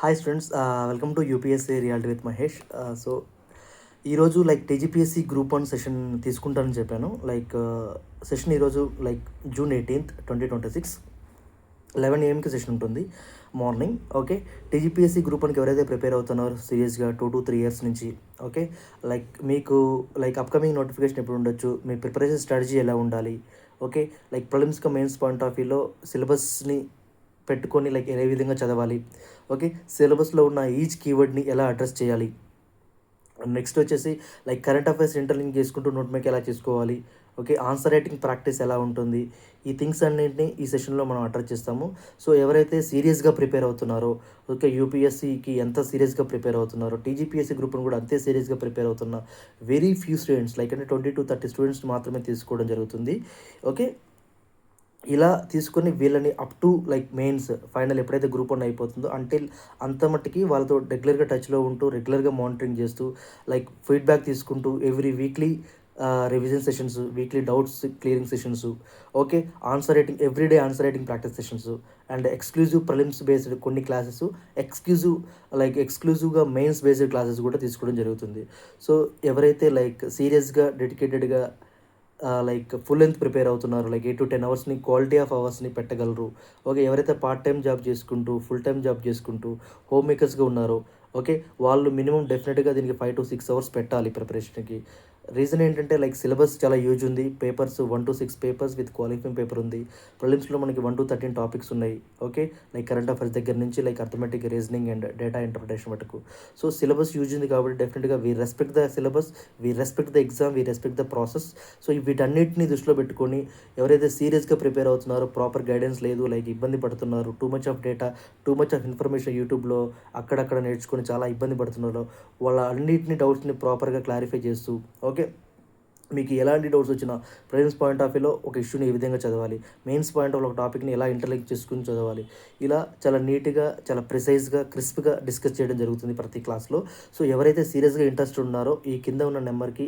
Hi students, welcome to UPSC reality with Mahesh. So ఈరోజు like TGPSC group 1 session తీసుకుంటానని చెప్పాను. Session ఈరోజు like June 18th 2026 11 AM session ఉంటుంది morning. Okay, TGPSC group 1కి ఎవరైతే prepare అవుతున్నారో సీరియస్గా 2 to 3 years నుంచి, ఓకే, మీకు అప్కమింగ్ నోటిఫికేషన్ ఎప్పుడు ఉండొచ్చు, మీ ప్రిపరేషన్ స్ట్రాటజీ ఎలా ఉండాలి, ఓకే, ప్రిలిమ్స్గా మెయిన్స్ పాయింట్ ఆఫ్ వ్యూలో సిలబస్ని పెట్టుకొని ఏ విధంగా చదవాలి, ఓకే, సిలబస్లో ఉన్న ఈచ్ కీవర్డ్ని ఎలా అడ్రస్ చేయాలి, నెక్స్ట్ వచ్చేసి కరెంట్ అఫైర్స్ ఇంటర్లింక్ చేసుకుంటూ నోట్ మేక్ ఎలా చేసుకోవాలి, ఓకే, ఆన్సర్ రైటింగ్ ప్రాక్టీస్ ఎలా ఉంటుంది, ఈ థింగ్స్ అన్నింటినీ ఈ సెషన్లో మనం అడ్రస్ చేస్తాము. సో ఎవరైతే సీరియస్గా ప్రిపేర్ అవుతున్నారో, ఓకే, యూపీఎస్సీకి ఎంత సీరియస్గా ప్రిపేర్ అవుతున్నారో, టీజీపీఎస్సీ గ్రూప్ను కూడా అంతే సీరియస్గా ప్రిపేర్ అవుతున్న very few students, 20 to 30 students మాత్రమే తీసుకోవడం జరుగుతుంది. ఓకే, ఇలా తీసుకొని వీళ్ళని అప్ టు మెయిన్స్ ఫైనల్ ఎప్పుడైతే గ్రూప్ 1 అయిపోతుందో అంత మట్టికి వాళ్ళతో రెగ్యులర్గా టచ్లో ఉంటూ రెగ్యులర్గా మానిటరింగ్ చేస్తూ ఫీడ్బ్యాక్ తీసుకుంటూ every weekly revision sessions, weekly doubts clearing sessions, okay, answer writing everyday answer writing practice sessions and exclusive prelims based కొన్ని క్లాసెస్, ఎక్స్క్లూజివ్గా మెయిన్స్ బేస్డ్ క్లాసెస్ కూడా తీసుకోవడం జరుగుతుంది. సో ఎవరైతే సీరియస్గా డెడికేటెడ్గా ఫుల్ లెంత్ ప్రిపేర్ అవుతున్నారు, 8 to 10 అవర్స్ని క్వాలిటీ ఆఫ్ అవర్స్ని పెట్టగలరు, ఓకే, ఎవరైతే పార్ట్ టైం జాబ్ చేసుకుంటూ ఫుల్ టైం జాబ్ చేసుకుంటూ హోమ్ మేకర్స్గా ఉన్నారో, ఓకే, వాళ్ళు మినిమం డెఫినెట్గా దీనికి 5 to 6 అవర్స్ పెట్టాలి ప్రిపరేషన్కి. రీజన్ ఏంటంటే సిలబస్ చాలా యూజ్ ఉంది, papers 1 to 6 papers with qualifying paper ఉంది, ప్రిలిమ్స్లో మనకి 1 to 13 టాపిక్స్ ఉన్నాయి, ఓకే, కరెంట్ అఫైర్స్ దగ్గర నుంచి arithmetic, reasoning and data interpretation మటుకు. సో సిలబస్ యూజ్ ఉంది కాబట్టి డెఫినెట్గా we respect the syllabus, we respect the exam, we respect the process. So వీటన్నిటిని దృష్టిలో పెట్టుకొని ఎవరైతే సీరియస్గా ప్రిపేర్ అవుతున్నారో, ప్రాపర్ గైడెన్స్ లేదు, ఇబ్బంది పడుతున్నారు, too much of data, too much of information యూట్యూబ్లో అక్కడక్కడ నేర్చుకొని చాలా ఇబ్బంది పడుతున్నారో, వాళ్ళ అన్నింటినీ డౌట్స్ని ప్రాపర్గా క్లారిఫై చేస్తూ, ఓకే, మీకు ఎలాంటి డౌట్స్ వచ్చినా ప్రిలిమ్స్ పాయింట్ ఆఫ్ వ్యూలో ఒక ఇష్యూని ఏ విధంగా చదవాలి, మెయిన్స్ పాయింట్ ఆఫ్ ఒక టాపిక్ని ఎలా ఇంటర్లింక్ చేసుకుని చదవాలి, ఇలా చాలా నీట్గా, చాలా ప్రిసైజ్గా, క్రిస్ప్గా డిస్కస్ చేయడం జరుగుతుంది ప్రతి క్లాస్లో. సో ఎవరైతే సీరియస్గా ఇంట్రెస్ట్ ఉన్నారో ఈ కింద ఉన్న నెంబర్కి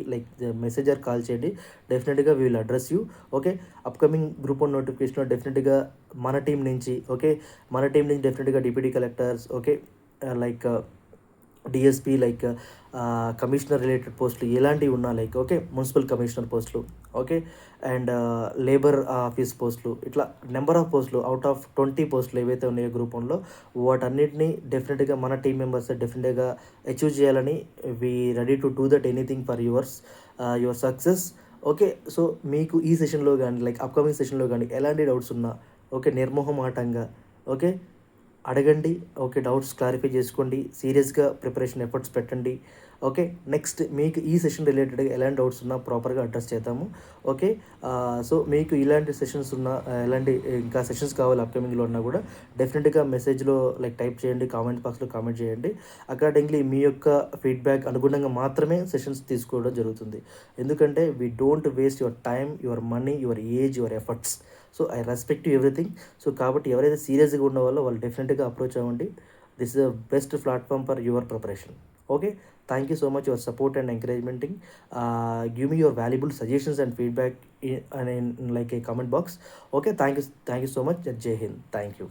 మెసేజ్ ఆర్ కాల్ చేయండి, డెఫినెట్గా we will address you. Okay, upcoming group 1 నోటిఫికేషన్లో డెఫినెట్గా మన టీం నుంచి, ఓకే, డెఫినెట్గా deputy collectors, okay, DSP, commissioner related పోస్టులు ఎలాంటివి ఉన్నా, ఓకే, మున్సిపల్ కమిషనర్ పోస్టులు, ఓకే, అండ్ లేబర్ ఆఫీస్ పోస్టులు, ఇట్లా నెంబర్ ఆఫ్ పోస్టులు అవుట్ ఆఫ్ 20 పోస్టులు ఏవైతే ఉన్నాయో గ్రూప్ 1లో వాటన్నిటిని డెఫినెట్గా మన టీం మెంబర్స్ డెఫినెట్గా అచీవ్ చేయాలని we ready to do that anything for your success. Okay, so మీకు ఈ సెషన్లో కానీ అప్కమింగ్ సెషన్లో కానీ ఎలాంటి డౌట్స్ ఉన్నా, ఓకే, నిర్మోహమాటంగా, ఓకే, అడగండి, ఓకే, డౌట్స్ క్లారిఫై చేసుకోండి, సీరియస్గా ప్రిపరేషన్ ఎఫర్ట్స్ పెట్టండి. ఓకే, నెక్స్ట్ మీకు ఈ సెషన్ రిలేటెడ్గా ఎలాంటి డౌట్స్ ఉన్నా ప్రాపర్గా అడ్రస్ చేద్దాము. ఓకే, సో మీకు ఇలాంటి సెషన్స్ ఉన్నా, ఎలాంటి ఇంకా సెషన్స్ కావాలి అప్కమింగ్లో ఉన్నా కూడా డెఫినెట్గా మెసేజ్లో టైప్ చేయండి, కామెంట్ బాక్స్లో కామెంట్ చేయండి. అకార్డింగ్లీ మీ యొక్క ఫీడ్బ్యాక్ అనుగుణంగా మాత్రమే సెషన్స్ తీసుకోవడం జరుగుతుంది. ఎందుకంటే we don't waste your time, your money, your age, your efforts. So I respect everything. So కాబట్టి ఎవరైతే సీరియస్గా ఉన్న వాళ్ళు డెఫినెట్గా అప్రోచ్ అవ్వండి. This is the best platform for your preparation. Okay, thank you so much your support and encouragement. Give me your valuable suggestions and feedback in a comment box. Okay, thank you so much. Jai Hind. Thank you.